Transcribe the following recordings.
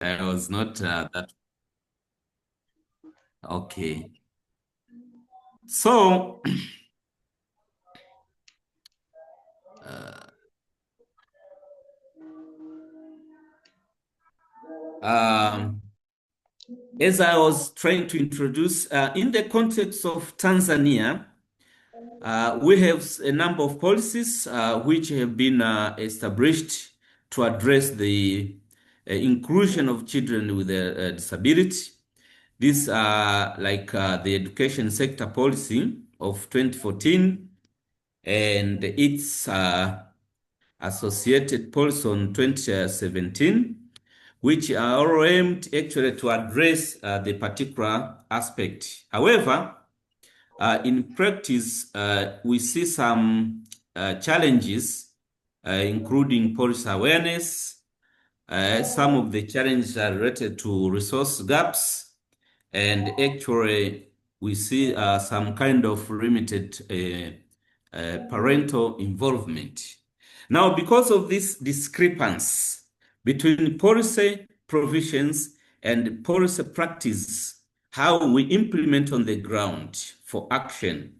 I was not that. Okay. So, uh, um, as I was trying to introduce, in the context of Tanzania, we have a number of policies which have been established to address the inclusion of children with a disability. These are like the education sector policy of 2014 and its associated policy on 2017, which are all aimed actually to address the particular aspect. However, in practice, we see some challenges, including policy awareness. Some of the challenges are related to resource gaps, and actually, we see some kind of limited parental involvement. Now, because of this discrepancy between policy provisions and policy practice, how we implement on the ground for action,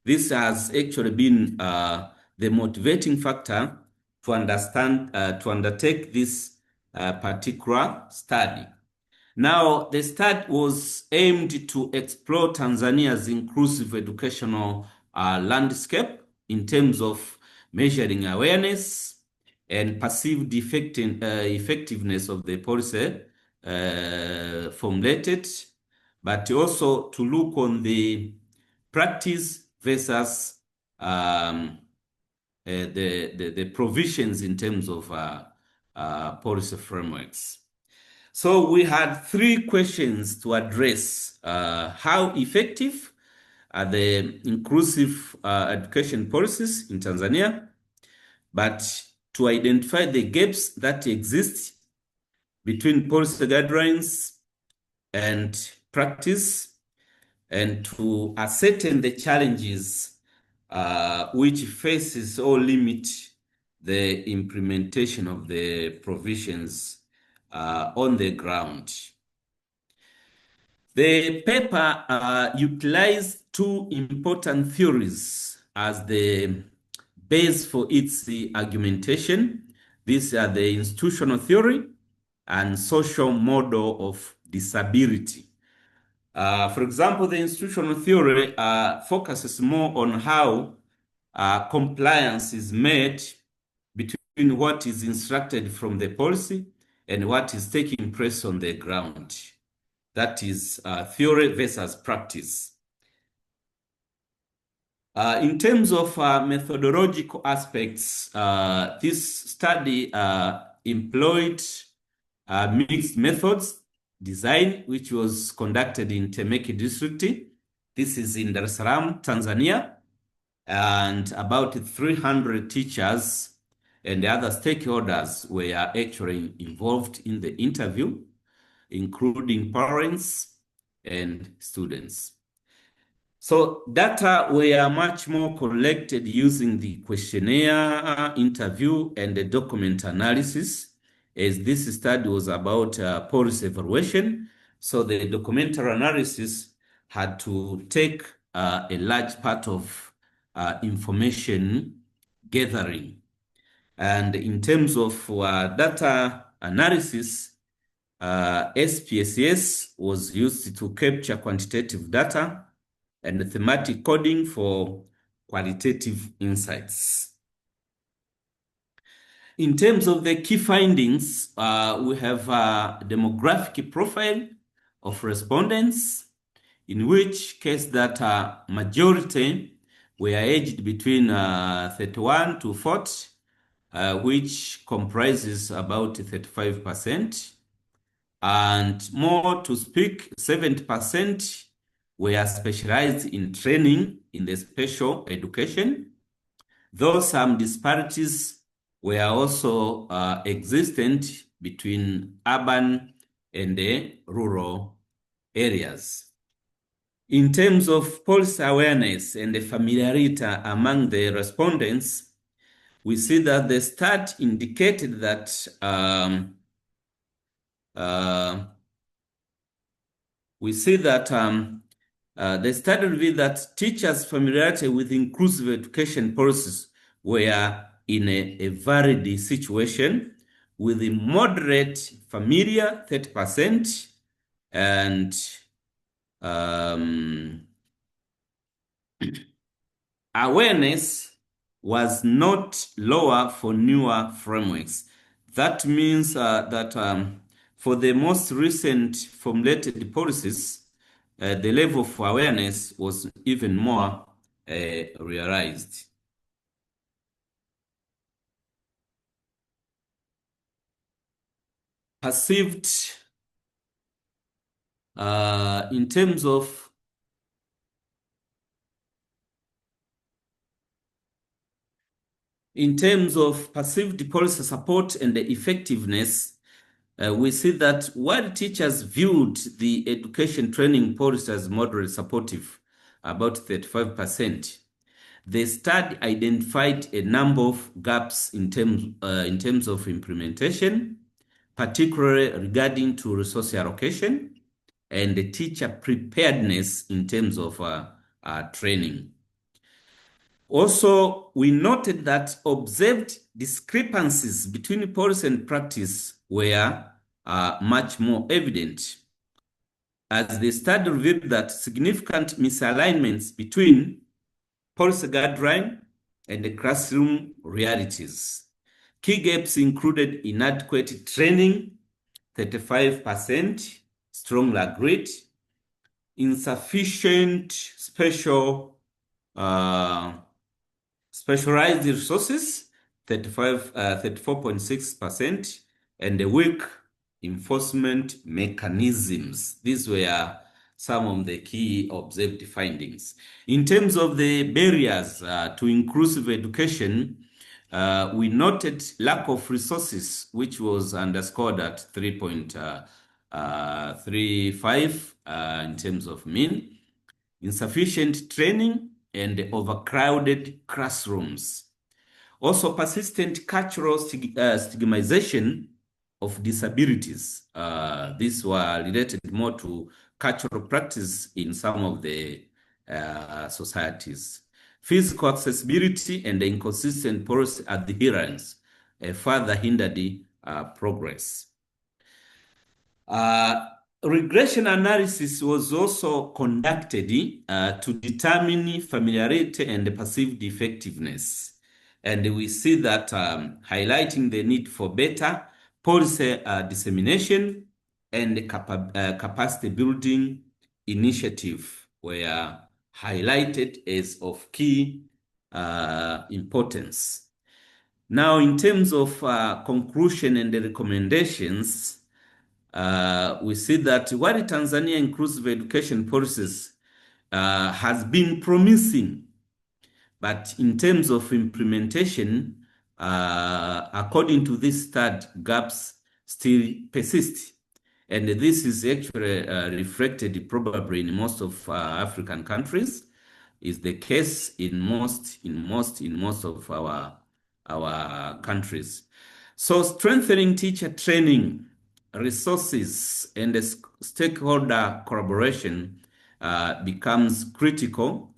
this has actually been the motivating factor to undertake this particular study. Now, the study was aimed to explore Tanzania's inclusive educational landscape in terms of measuring awareness and perceived effectiveness of the policy formulated, but also to look on the practice versus the provisions in terms of policy frameworks. So we had three questions to address. How effective are the inclusive education policies in Tanzania? But to identify the gaps that exist between policy guidelines and practice, and to ascertain the challenges which faces or limit the implementation of the provisions on the ground. The paper utilized two important theories as the base for its argumentation. These are the institutional theory and social model of disability. For example, the institutional theory focuses more on how compliance is made between what is instructed from the policy and what is taking place on the ground. That is theory versus practice. In terms of methodological aspects, this study employed mixed methods design, which was conducted in Temeke district. This is in Dar es Salaam, Tanzania, and about 300 teachers and other stakeholders were actually involved in the interview, including parents and students. So data were much more collected using the questionnaire, interview, and the document analysis, as this study was about policy evaluation. So the documentary analysis had to take a large part of information gathering. And in terms of data analysis, SPSS was used to capture quantitative data and thematic coding for qualitative insights. In terms of the key findings, we have a demographic profile of respondents, in which case that majority were aged between 31 to 40, which comprises about 35%. And more to speak, 70% were specialized in training in the special education, though some disparities were also existent between urban and the rural areas. In terms of policy awareness and the familiarity among the respondents, we see that the study indicated that uh, we see that the study revealed that teachers' familiarity with inclusive education policies were in a varied situation, with a moderate familiar 30% and um, awareness was not lower for newer frameworks. That means that for the most recent formulated policies, the level of awareness was even more realized. Perceived in terms of perceived policy support and the effectiveness, we see that while teachers viewed the education training policy as moderate supportive, about 35%, the study identified a number of gaps in terms of implementation, particularly regarding to resource allocation and the teacher preparedness in terms of training. Also, we noted that observed discrepancies between policy and practice were much more evident, as the study revealed that significant misalignments between policy guideline and the classroom realities. Key gaps included inadequate training, 35%, strongly agreed, insufficient specialized resources, 34.6%, and the weak enforcement mechanisms. These were some of the key observed findings. In terms of the barriers to inclusive education, we noted lack of resources, which was underscored at 3.35 in terms of mean, insufficient training, and overcrowded classrooms. Also, persistent cultural stigmatization of disabilities. These were related more to cultural practice in some of the societies. Physical accessibility and inconsistent policy adherence further hindered progress. Regression analysis was also conducted to determine familiarity and perceived effectiveness. And we see that highlighting the need for better policy dissemination and capacity building initiative were highlighted as of key importance. Now, in terms of conclusion and the recommendations, we see that while Tanzania inclusive education policies has been promising, but in terms of implementation, according to this study, gaps still persist. And this is actually reflected probably in most of African countries, is the case in most of our countries. So strengthening teacher training, resources, and stakeholder collaboration becomes critical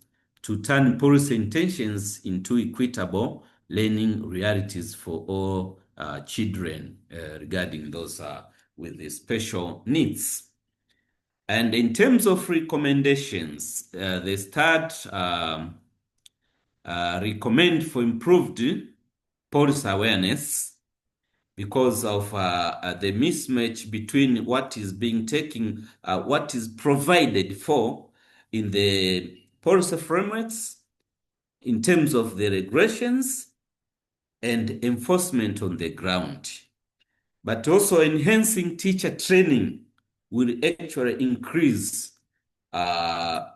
to turn policy intentions into equitable learning realities for all children regarding those with the special needs. And in terms of recommendations, they recommend for improved policy awareness because of the mismatch between what is being taken, what is provided for in the policy frameworks in terms of the regressions and enforcement on the ground. But also enhancing teacher training will actually increase the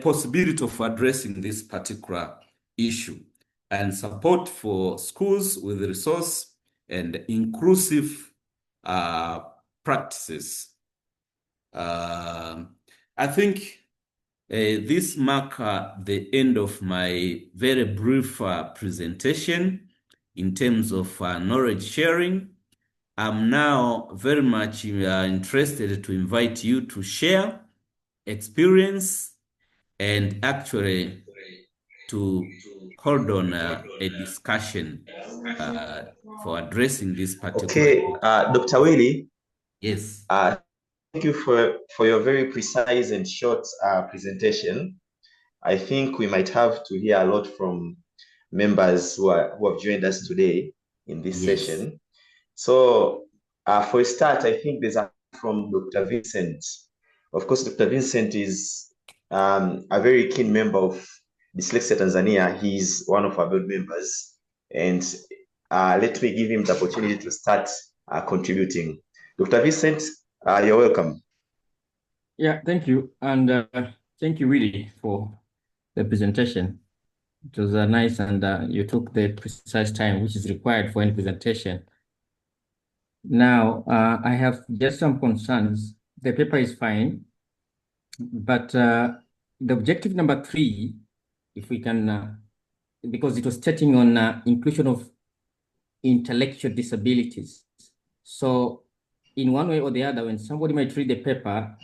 possibility of addressing this particular issue, and support for schools with resource and inclusive practices. I think this marks the end of my very brief presentation in terms of knowledge sharing I'm now very much interested to invite you to share experience and actually to hold on a discussion for addressing this particular Okay, topic. Dr. Willie, Yes, uh, thank you for your very precise and short presentation. I think we might have to hear a lot from members who have joined us today in this yes. session. So, for a start, I think there's a from Dr. Vincent. Of course, Dr. Vincent is a very keen member of Dyslexia Tanzania. He's one of our board members. And let me give him the opportunity to start contributing. Dr. Vincent, you're welcome. Yeah, thank you. And thank you really for the presentation. It was nice, and you took the precise time which is required for any presentation. Now, I have just some concerns. The paper is fine, but the objective number 3, if we can, because it was touching on inclusion of intellectual disabilities. So in one way or the other, when somebody might read the paper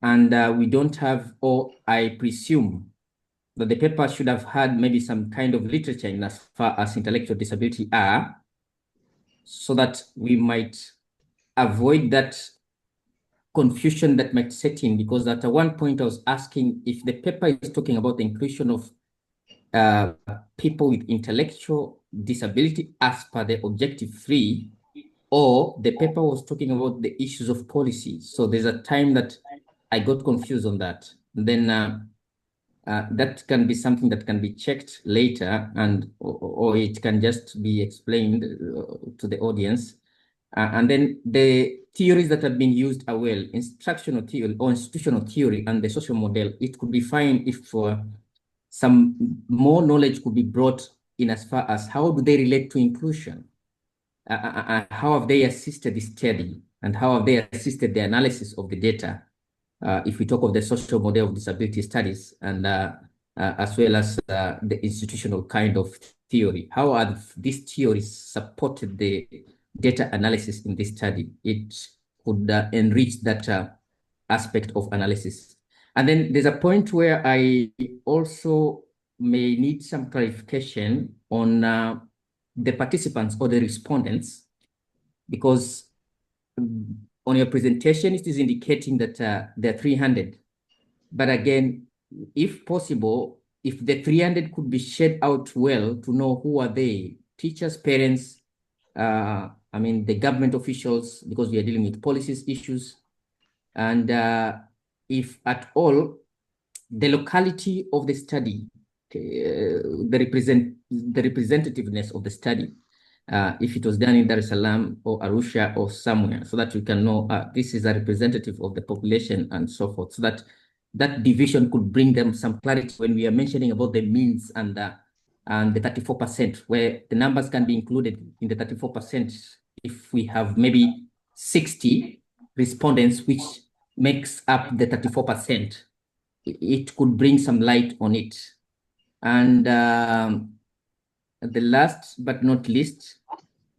and we don't have, or I presume that the paper should have had maybe some kind of literature in as far as intellectual disability are, so that we might avoid that confusion that might set in, because at one point I was asking if the paper is talking about the inclusion of uh, people with intellectual disability as per the objective 3, or the paper was talking about the issues of policy. So there's a time that I got confused on that. Then that can be something that can be checked later, and or it can just be explained to the audience. And then the theories that have been used are well, instructional theory or institutional theory and the social model. It could be fine if some more knowledge could be brought in as far as how do they relate to inclusion, how have they assisted the study, and how have they assisted the analysis of the data. If we talk of the social model of disability studies, and as well as the institutional kind of theory, how are these theories supported the data analysis in this study? It could enrich that aspect of analysis. And then there's a point where I also may need some clarification on the participants or the respondents, because on your presentation, it is indicating that there are 300. But again, if possible, if the 300 could be shared out well to know who are they, teachers, parents, I mean, the government officials, because we are dealing with policies issues. And if at all, the locality of the study, the representativeness of the study, if it was done in Dar es Salaam or Arusha or somewhere, so that we can know this is a representative of the population and so forth, so that that division could bring them some clarity when we are mentioning about the means and the 34%, where the numbers can be included in the 34% if we have maybe 60 respondents, which makes up the 34%. It could bring some light on it. And the last but not least,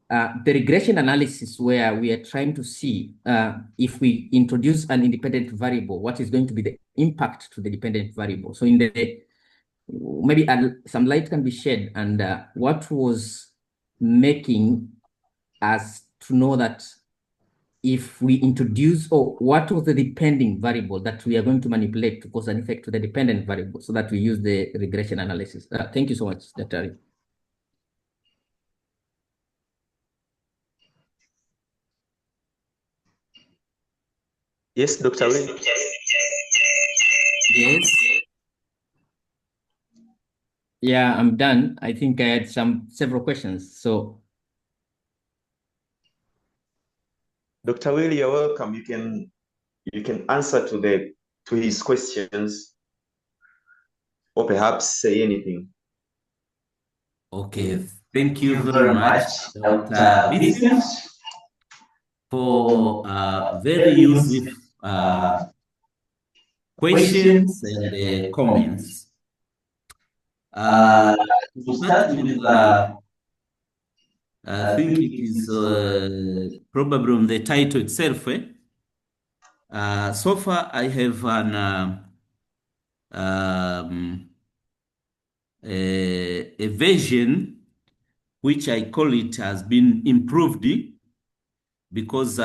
the regression analysis, where we are trying to see if we introduce an independent variable, what is going to be the impact to the dependent variable. So in the maybe some light can be shed, and what was making us to know that if we introduce, or what was the depending variable that we are going to manipulate to cause an effect to the dependent variable, so that we use the regression analysis. Thank you so much, Dr. Yes, Dr. Willie. Yes. Yeah, I'm done. I think I had several questions. So Dr. Willie, you're welcome. You can answer to his questions, or perhaps say anything. Okay. Thank you very much, Dr. Vincent, for very useful questions and comments. To start with I think it is probably on the title itself. So far, I have um, a version which I call it has been improved because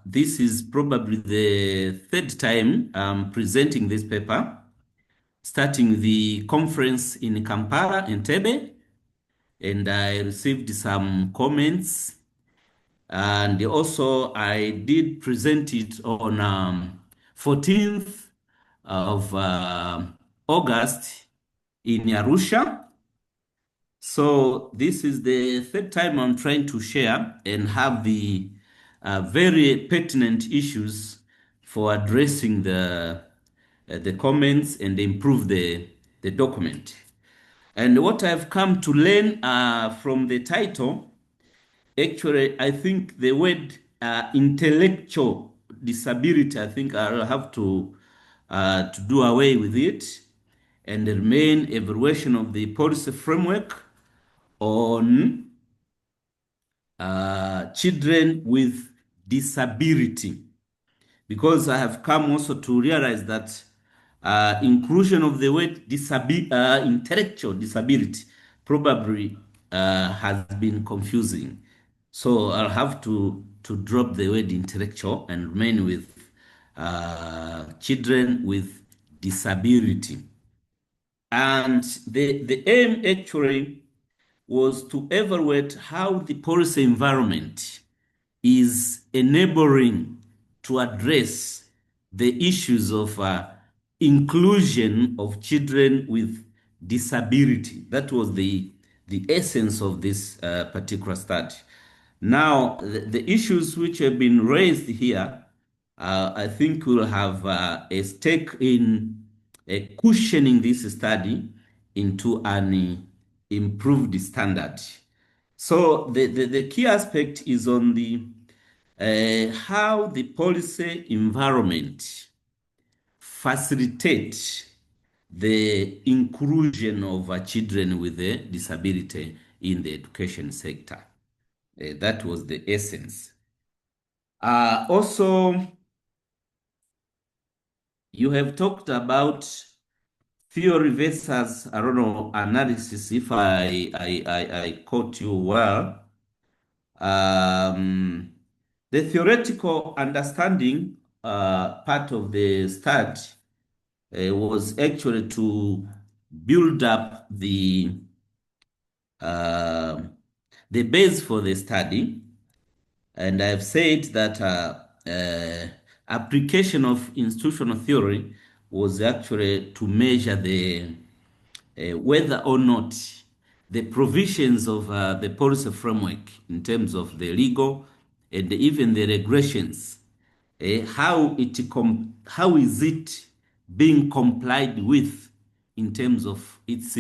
this is probably the third time I'm presenting this paper, starting the conference in Kampala, Entebbe, and I received some comments. And also I did present it on 14th of August in Arusha. So this is the third time I'm trying to share and have the very pertinent issues for addressing the comments and improve the document. And what I've come to learn from the title, actually, I think the word intellectual disability, I think I'll have to do away with it and remain evaluation of the policy framework on children with disability, because I have come also to realize that inclusion of the word intellectual disability probably has been confusing. So I'll have to drop the word intellectual and remain with children with disability. And the aim actually was to evaluate how the policy environment is enabling to address the issues of inclusion of children with disability. That was the essence of this particular study. Now, the issues which have been raised here, I think will have a stake in cushioning this study into an improved standard. So the key aspect is on the how the policy environment facilitates the inclusion of children with a disability in the education sector. That was the essence. Also, you have talked about theory versus, I don't know, analysis, if I caught you well. The theoretical understanding part of the study was actually to build up uh, the base for the study. And I've said that application of institutional theory was actually to measure the whether or not the provisions of the policy framework in terms of the legal and even the regulations, how is it being complied with in terms of its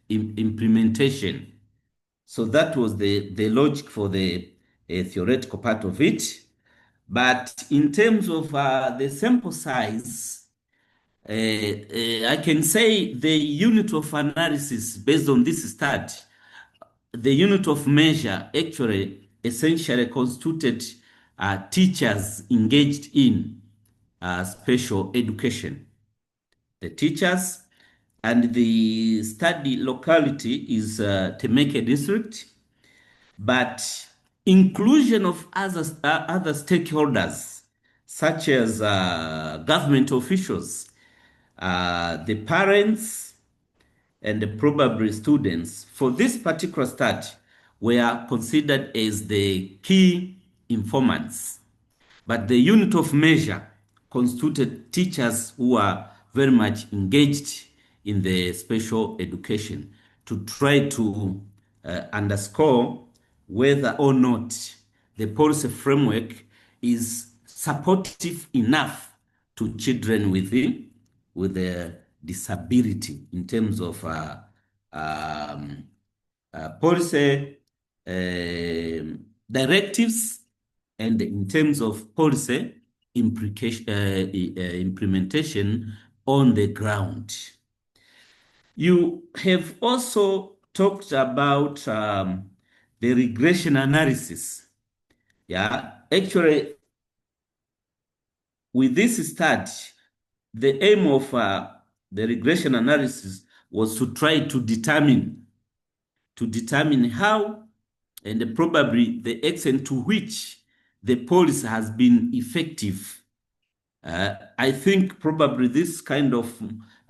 implementation. So that was the logic for the theoretical part of it. But in terms of the sample size, I can say the unit of analysis based on this study, the unit of measure actually essentially constituted teachers engaged in special education. The teachers, and the study locality is Temeke district, but inclusion of other stakeholders such as government officials, the parents, and probably students for this particular study were considered as the key informants. But the unit of measure constituted teachers who are very much engaged in the special education to try to underscore whether or not the policy framework is supportive enough to children with a disability in terms of policy directives and in terms of policy implementation on the ground. You have also talked about the regression analysis. Yeah, actually, with this study, the aim of the regression analysis was to try to determine how and probably the extent to which the policy has been effective. I think probably this kind of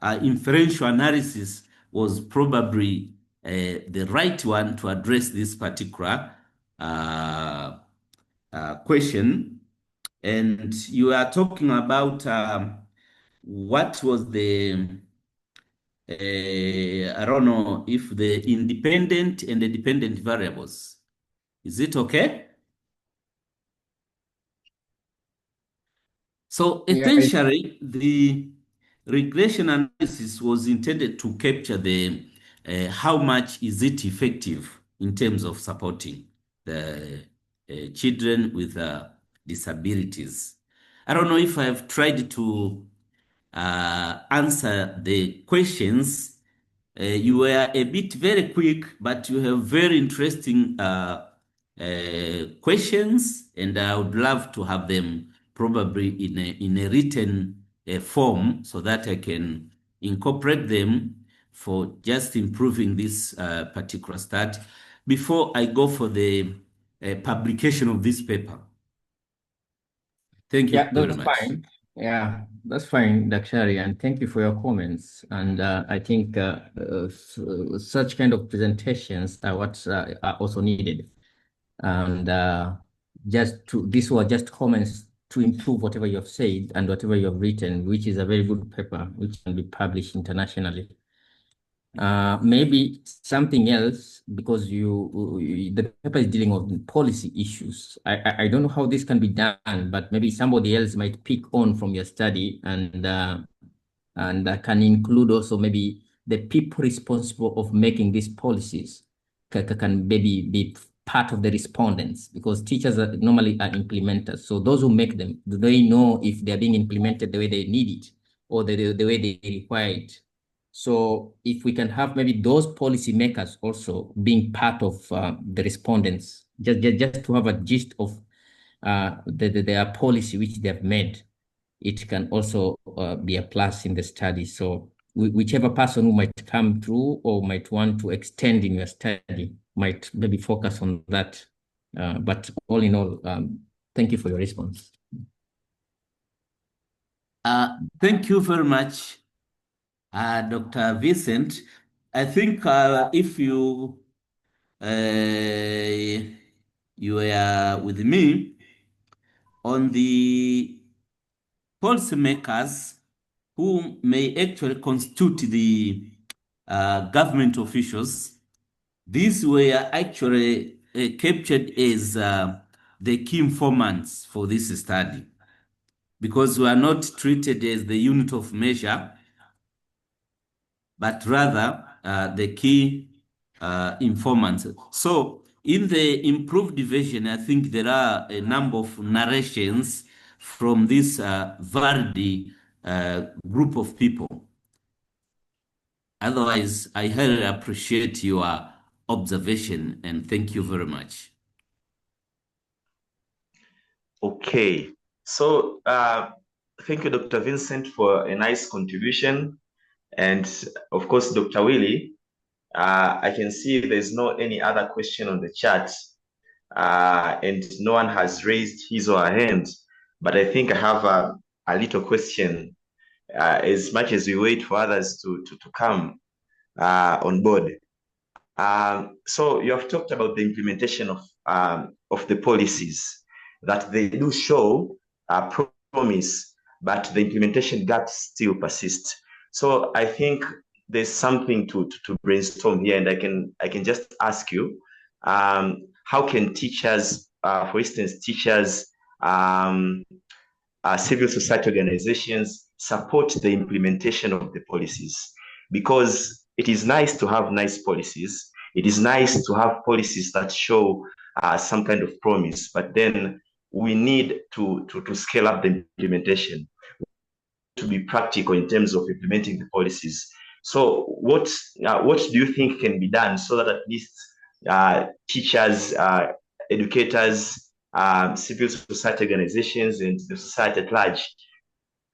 inferential analysis was probably the right one to address this particular question. And you are talking about what was the I don't know if the independent and the dependent variables. Is it okay? So Yeah, essentially, the regression analysis was intended to capture the how much is it effective in terms of supporting the children with disabilities. I don't know if I've tried to answer the questions. You were a bit very quick, but you have very interesting questions, and I would love to have them probably in a written form so that I can incorporate them for just improving this particular study before I go for the publication of this paper. Thank you yeah, very that's much. fine. Yeah, that's fine, Dakshari, and thank you for your comments. And I think such kind of presentations are what are also needed. And these were just comments to improve whatever you have said and whatever you have written, which is a very good paper, which can be published internationally. Maybe something else, because the paper is dealing with policy issues. I don't know how this can be done, but maybe somebody else might pick on from your study and can include also maybe the people responsible of making these policies can maybe be part of the respondents, because teachers normally are implementers. So those who make them, do they know if they're being implemented the way they need it or the way they require it? So if we can have maybe those policy makers also being part of the respondents, just to have a gist of their policy which they have made, it can also be a plus in the study. So whichever person who might come through or might want to extend in your study might maybe focus on that. But all in all, thank you for your response. Thank you very much, Dr. Vincent. I think if you were with me on the policymakers who may actually constitute the government officials, these were actually captured as the key informants for this study, because we are not treated as the unit of measure, but rather the key informants. So in the improved version, I think there are a number of narrations from this varied group of people. Otherwise, I highly appreciate your observation and thank you very much. Okay, so thank you, Dr. Vincent, for a nice contribution. And of course, Dr. Willie, I can see there's no any other question on the chat, and no one has raised his or her hand. But I think I have a little question, as much as we wait for others to come on board. So you have talked about the implementation of the policies, that they do show promise, but the implementation gaps still persist. So I think there's something to brainstorm here, and I can just ask you, how can teachers, for instance, teachers, civil society organizations support the implementation of the policies? Because it is nice to have nice policies. It is nice to have policies that show some kind of promise, but then we need to scale up the implementation, to be practical in terms of implementing the policies. So what do you think can be done so that at least teachers, educators, civil society organizations, and the society at large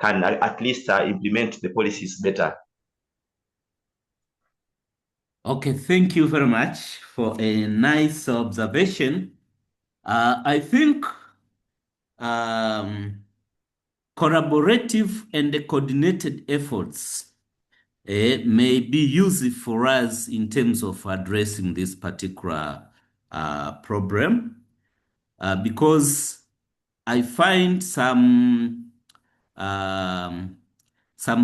can at least implement the policies better. Okay, thank you very much for a nice observation. I think collaborative and coordinated efforts may be useful for us in terms of addressing this particular problem, because I find some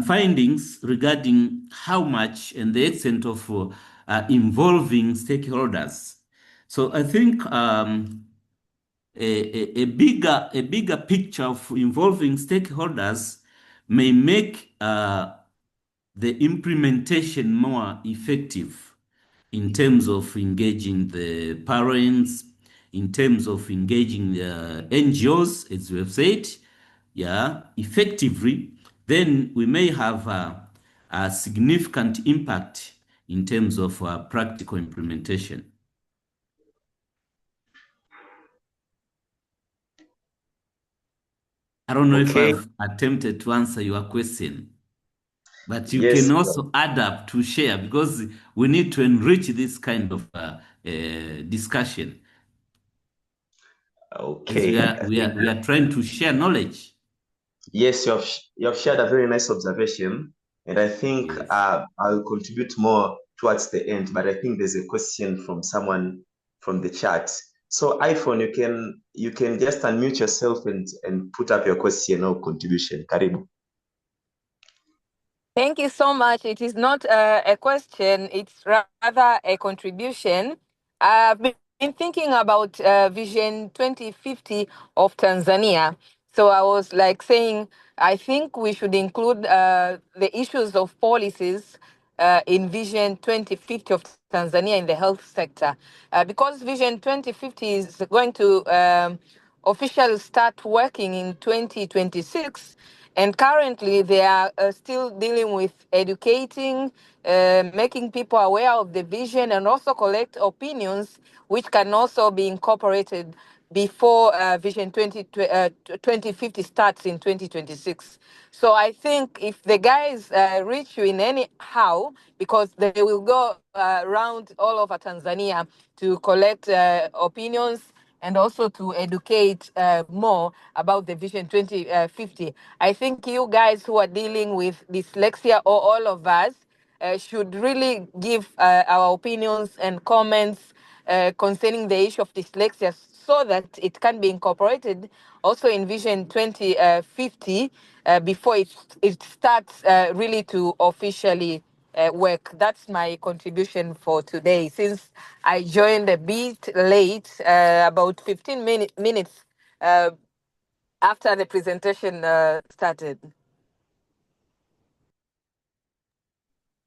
findings regarding how much and the extent of involving stakeholders. So I think a bigger picture of involving stakeholders may make the implementation more effective in terms of engaging the parents, in terms of engaging NGOs, as we have said, yeah, effectively. Then we may have a significant impact in terms of practical implementation. I don't know if I've attempted to answer your question, but you Yes. can also add up to share, because we need to enrich this kind of discussion. Okay. As we are trying to share knowledge. Yes, you have shared a very nice observation, and I think Yes. I'll contribute more towards the end. But I think there's a question from someone from the chat. So iPhone, you can just unmute yourself and put up your question or contribution. Karibu. Thank you so much. It is not a question, it's rather a contribution. I've been thinking about Vision 2050 of Tanzania. So I was like saying, I think we should include the issues of policies in Vision 2050 of Tanzania in the health sector. Because Vision 2050 is going to officially start working in 2026. And currently, they are still dealing with educating, making people aware of the vision, and also collect opinions, which can also be incorporated before Vision 2050 starts in 2026. So I think if the guys reach you in any how, because they will go around all over Tanzania to collect opinions and also to educate more about the Vision 2050. I think you guys who are dealing with dyslexia, or all of us, should really give our opinions and comments concerning the issue of dyslexia, so that it can be incorporated also in Vision 2050 before it starts really to officially work. That's my contribution for today. Since I joined a bit late, about 15 minutes after the presentation started.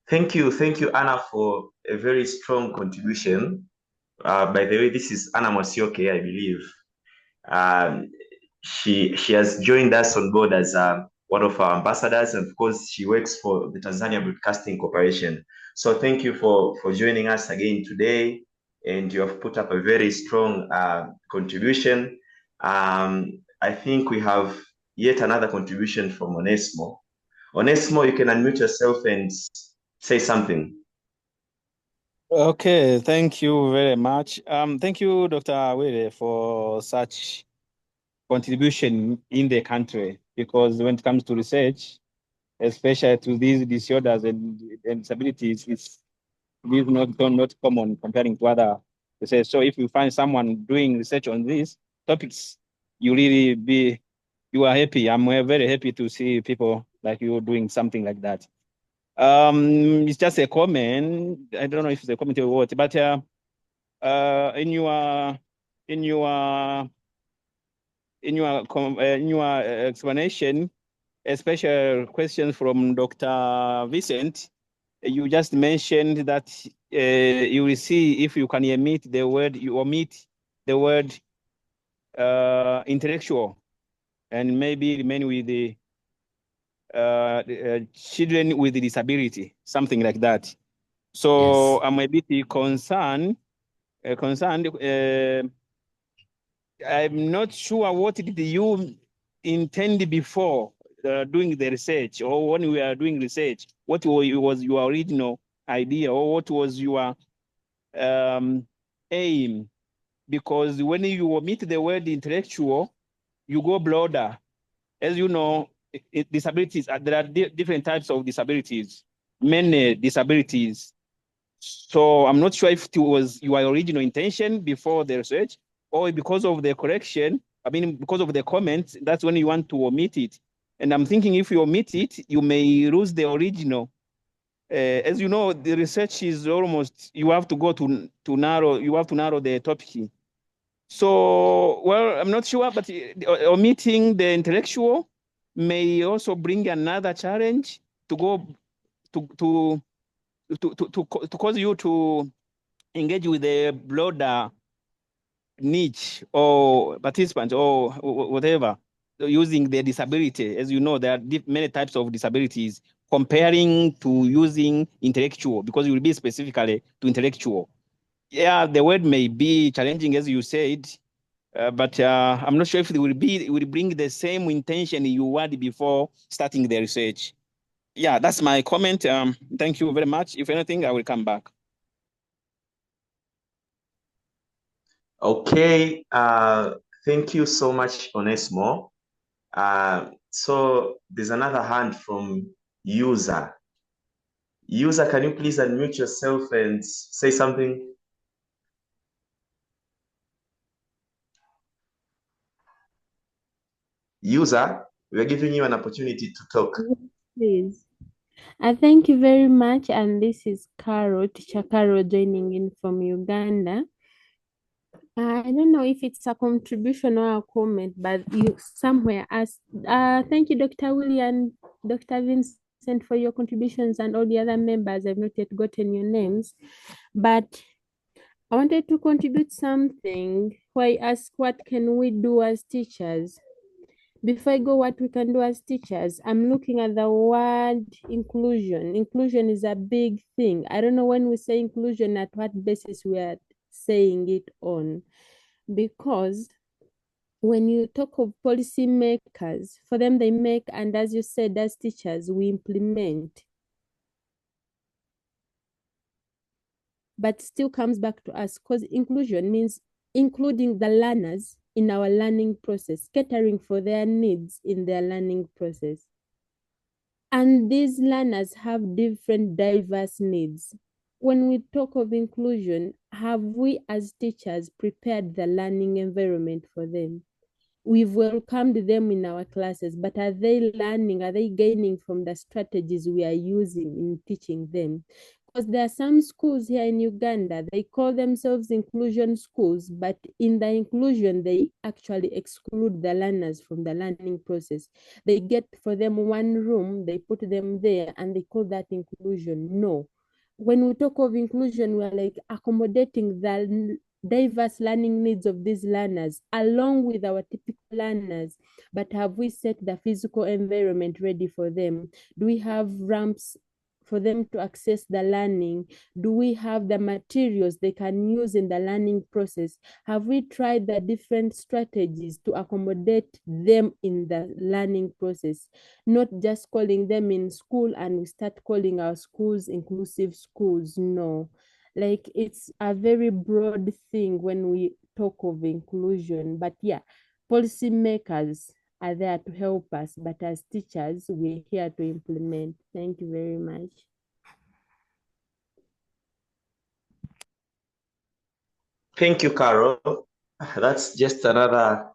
Thank you, Anna, for a very strong contribution. By the way, this is Anna Mosioke, I believe. She has joined us on board as one of our ambassadors, and of course, she works for the Tanzania Broadcasting Corporation. So thank you for joining us again today, and you have put up a very strong contribution. I think we have yet another contribution from Onesmo. Onesmo, you can unmute yourself and say something. Okay, thank you very much. Thank you, Dr. Wele, for such contribution in the country, because when it comes to research, especially to these disorders and disabilities, it's not common comparing to other research. So if you find someone doing research on these topics, you are happy. I'm very happy to see people like you doing something like that. It's just a comment. I don't know if it's a comment or what, but in your explanation, especially questions from Dr. Vincent, you just mentioned that you will see if you can omit the word intellectual, and maybe remain with the children with disability, something like that. So yes. I'm a bit concerned concerned, I'm not sure what did you intend before doing the research, or when we are doing research, what was your original idea, or what was your aim? Because when you omit the word intellectual, you go broader. As you know, disabilities, there are different types of disabilities, many disabilities. So I'm not sure if it was your original intention before the research, or because of the correction, because of the comments, that's when you want to omit it. And I'm thinking if you omit it, you may lose the original. As you know, the research is almost, you have to go to narrow the topic. So, well, I'm not sure, but omitting the intellectual may also bring another challenge to go to cause you to engage with a broader niche or participant or whatever, using their disability. As you know, there are many types of disabilities, comparing to using intellectual, because you will be specifically to intellectual. Yeah, the word may be challenging, as you said, but I'm not sure if it will bring the same intention you had before starting the research. Yeah, that's my comment. Thank you very much. If anything, I will come back. Okay, thank you so much, Onesmo. So there's another hand from user. User, can you please unmute yourself and say something? User, we are giving you an opportunity to talk. Please. Thank you very much. And this is Carol, teacher Carol, joining in from Uganda. I don't know if it's a contribution or a comment, but you somewhere asked, thank you, Dr. William, Dr. Vincent, for your contributions, and all the other members. I've not yet gotten your names, but I wanted to contribute something where I ask, what can we do as teachers? Before I go, what we can do as teachers, I'm looking at the word inclusion. Inclusion is a big thing. I don't know when we say inclusion, at what basis we are saying it on. Because when you talk of policy makers, for them they make, and as you said, as teachers, we implement. But still comes back to us, because inclusion means including the learners in our learning process, catering for their needs in their learning process. And these learners have different diverse needs. When we talk of inclusion, have we as teachers prepared the learning environment for them? We've welcomed them in our classes, but are they learning? Are they gaining from the strategies we are using in teaching them? Because there are some schools here in Uganda, they call themselves inclusion schools, but in the inclusion, they actually exclude the learners from the learning process. They get for them one room, they put them there, and they call that inclusion. No. When we talk of inclusion, we're like accommodating the diverse learning needs of these learners along with our typical learners. But have we set the physical environment ready for them? Do we have ramps for them to access the learning? Do we have the materials they can use in the learning process? Have we tried the different strategies to accommodate them in the learning process? Not just calling them in school and we start calling our schools inclusive schools. No. Like, it's a very broad thing when we talk of inclusion. But yeah, policymakers are there to help us, but as teachers, we're here to implement. Thank you very much. Thank you, Carol. That's just another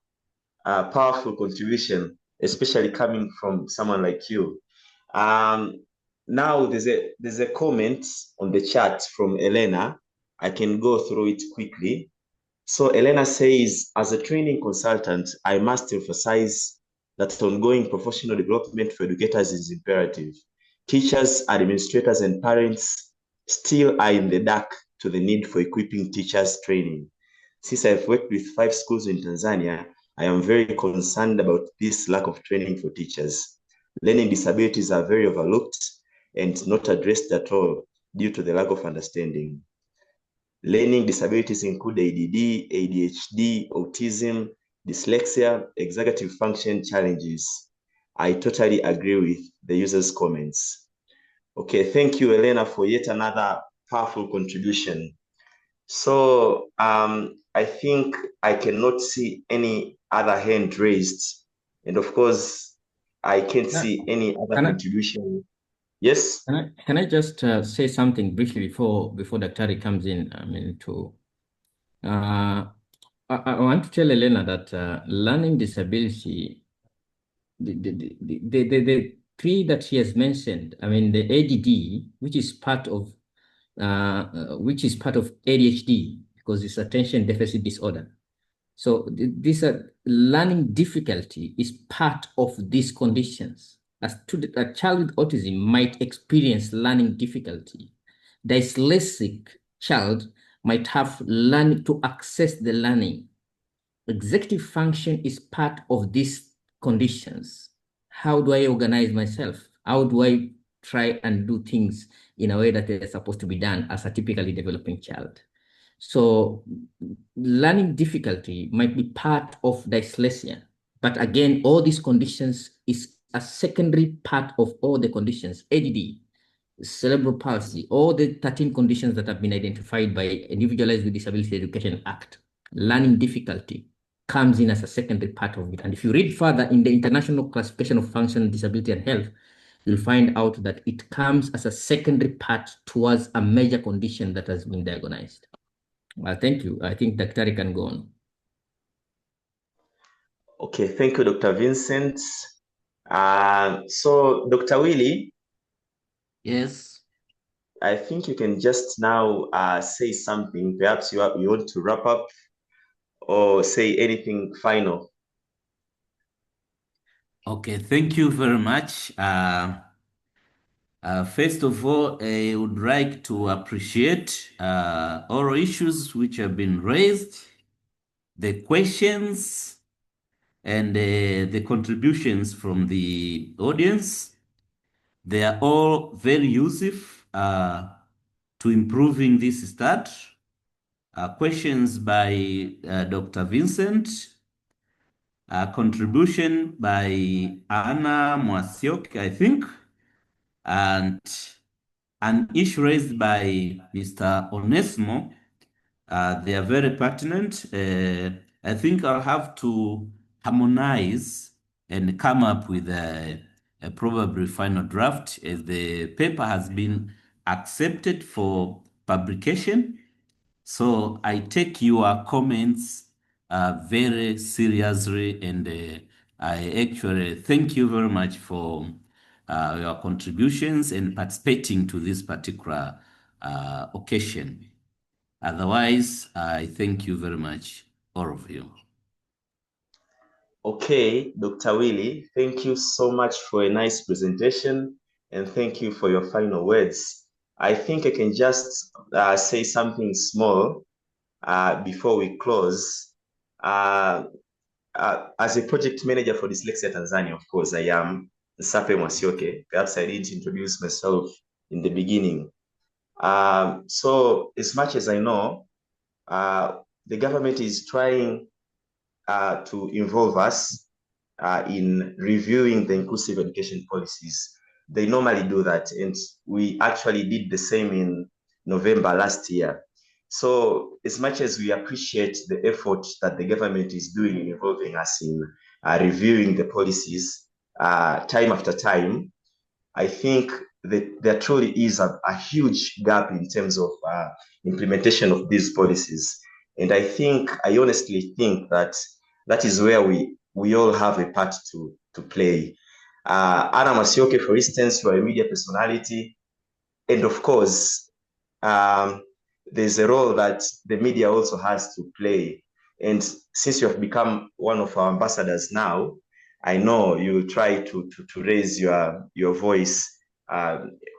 powerful contribution, especially coming from someone like you. Now there's a comment on the chat from Elena. I can go through it quickly. So Elena says, as a training consultant, I must emphasize that ongoing professional development for educators is imperative. Teachers, administrators, and parents still are in the dark to the need for equipping teachers training. Since I've worked with 5 schools in Tanzania, I am very concerned about this lack of training for teachers. Learning disabilities are very overlooked and not addressed at all due to the lack of understanding. Learning disabilities include ADD, ADHD, autism, dyslexia, executive function challenges. I totally agree with the user's comments. Okay, thank you, Elena, for yet another powerful contribution. So I think I cannot see any other hand raised. And of course, I can't see any other contribution. Yes? Can I just say something briefly before Dr. comes in? I mean, I want to tell Elena that learning disability, the three that she has mentioned, I mean, the ADD, which is part of ADHD, because it's attention deficit disorder. So this learning difficulty is part of these conditions. A child with autism might experience learning difficulty. Dyslexic child might have learning to access the learning. Executive function is part of these conditions. How do I organize myself? How do I try and do things in a way that they're supposed to be done as a typically developing child? So learning difficulty might be part of dyslexia. But again, all these conditions is a secondary part of all the conditions, ADD, cerebral palsy, all the 13 conditions that have been identified by Individualized with Disability Education Act. Learning difficulty comes in as a secondary part of it. And if you read further in the International Classification of Function, Disability and Health, you'll find out that it comes as a secondary part towards a major condition that has been diagnosed. Thank you. I think Dr. can go on. Okay, thank you, Dr. Vincent. So, Dr. Willie? Yes. I think you can just now say something. Perhaps you want to wrap up or say anything final. Okay, thank you very much. First of all, I would like to appreciate all issues which have been raised, the questions, and the contributions from the audience. They are all very useful to improving this start. Questions by Dr. Vincent, contribution by Anna Mwasiok, I think, and an issue raised by Mr. Onesmo. They are very pertinent. I think I'll have to harmonize and come up with a probably final draft, as the paper has been accepted for publication. So I take your comments very seriously, and I actually thank you very much for your contributions and participating to this particular occasion. Otherwise, I thank you very much, all of you. Okay, Dr. Willie, thank you so much for a nice presentation, and thank you for your final words. I think I can just say something small before we close. As a project manager for Dyslexia Tanzania, of course, I am Nsape Mwasioke. Perhaps I didn't introduce myself in the beginning. So as much as I know, the government is trying to involve us in reviewing the inclusive education policies. They normally do that, and we actually did the same in November last year. So as much as we appreciate the effort that the government is doing in involving us in reviewing the policies time after time, I think that there truly is a huge gap in terms of implementation of these policies. And I honestly think that is where we all have a part to play. Anna Masioke, for instance, you are a media personality. And of course, there's a role that the media also has to play. And since you have become one of our ambassadors now, I know you will try to raise your voice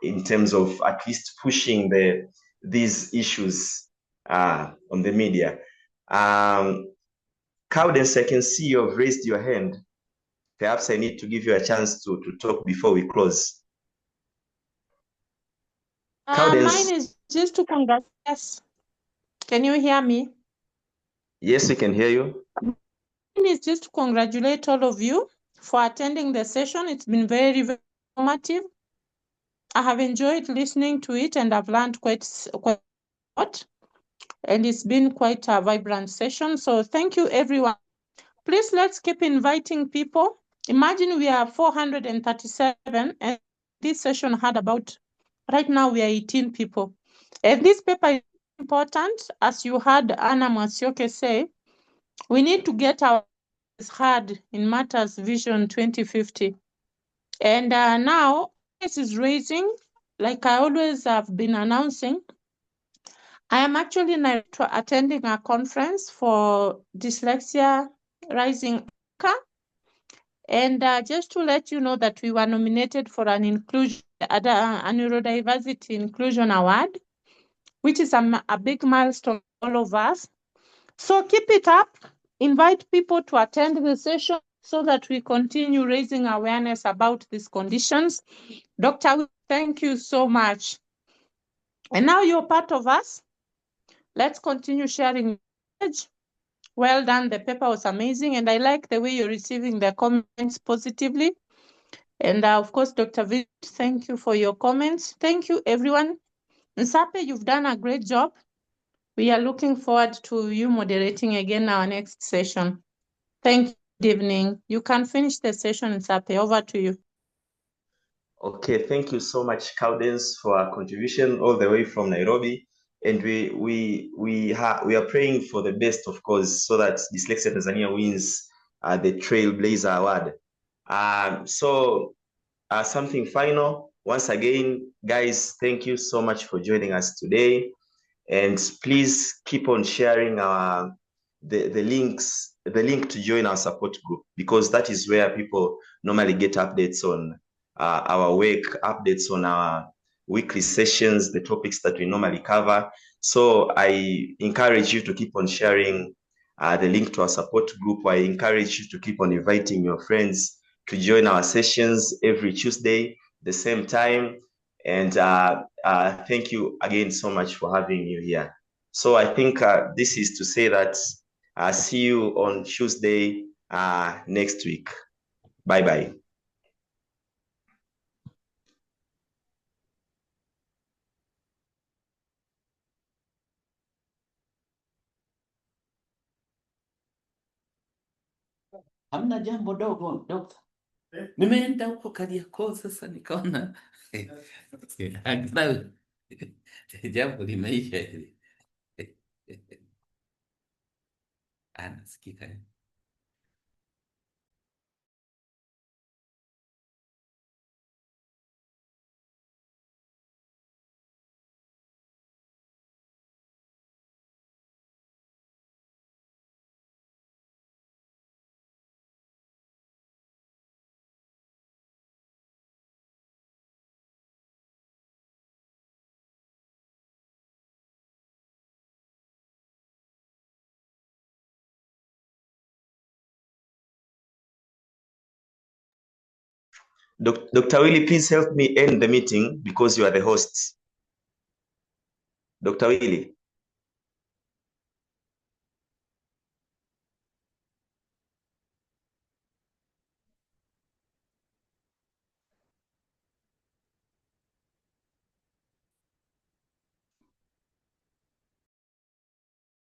in terms of at least pushing these issues on the media. Cowdens, I can see you have raised your hand. Perhaps I need to give you a chance to talk before we close. Mine is just to congratulate. Yes. Can you hear me? Yes, we can hear you. It's just to congratulate all of you for attending the session. It's been very, very informative. I have enjoyed listening to it and I've learned quite a lot. And it's been quite a vibrant session. So thank you, everyone. Please, let's keep inviting people. Imagine we are 437 and this session had about, right now we are 18 people. And this paper is important, as you heard Anna Masioke say, we need to get our voices heard in matters Vision 2050. And now this is raising, like I always have been announcing, I am actually attending a conference for dyslexia rising. And just to let you know that we were nominated for an inclusion, a neurodiversity inclusion award, which is a big milestone for all of us. So keep it up. Invite people to attend the session so that we continue raising awareness about these conditions. Dr. Thank you so much. And now you're part of us. Let's continue sharing knowledge. Well done. The paper was amazing. And I like the way you're receiving the comments positively. And of course, Dr. Vitt, thank you for your comments. Thank you, everyone. Nsape, you've done a great job. We are looking forward to you moderating again our next session. Thank you. Good evening. You can finish the session, Nsape. Over to you. Okay, thank you so much, Cowdens, for our contribution all the way from Nairobi. And we are praying for the best, of course, so that Dyslexia Tanzania wins the Trailblazer Award. So something final. Once again, guys, thank you so much for joining us today. And please keep on sharing the link to join our support group, because that is where people normally get updates on our work, updates on our weekly sessions, the topics that we normally cover. So I encourage you to keep on sharing the link to our support group. I encourage you to keep on inviting your friends to join our sessions every Tuesday, the same time. And thank you again so much for having you here. So I think this is to say that see you on Tuesday next week. Bye-bye. Hamna jambo dogo dokta. Nimeenda huko Kariakoo sasa nikaona angalau jambo limeisha hili. Anasikika. Dr. Willie, please help me end the meeting because you are the host. Dr. Willie.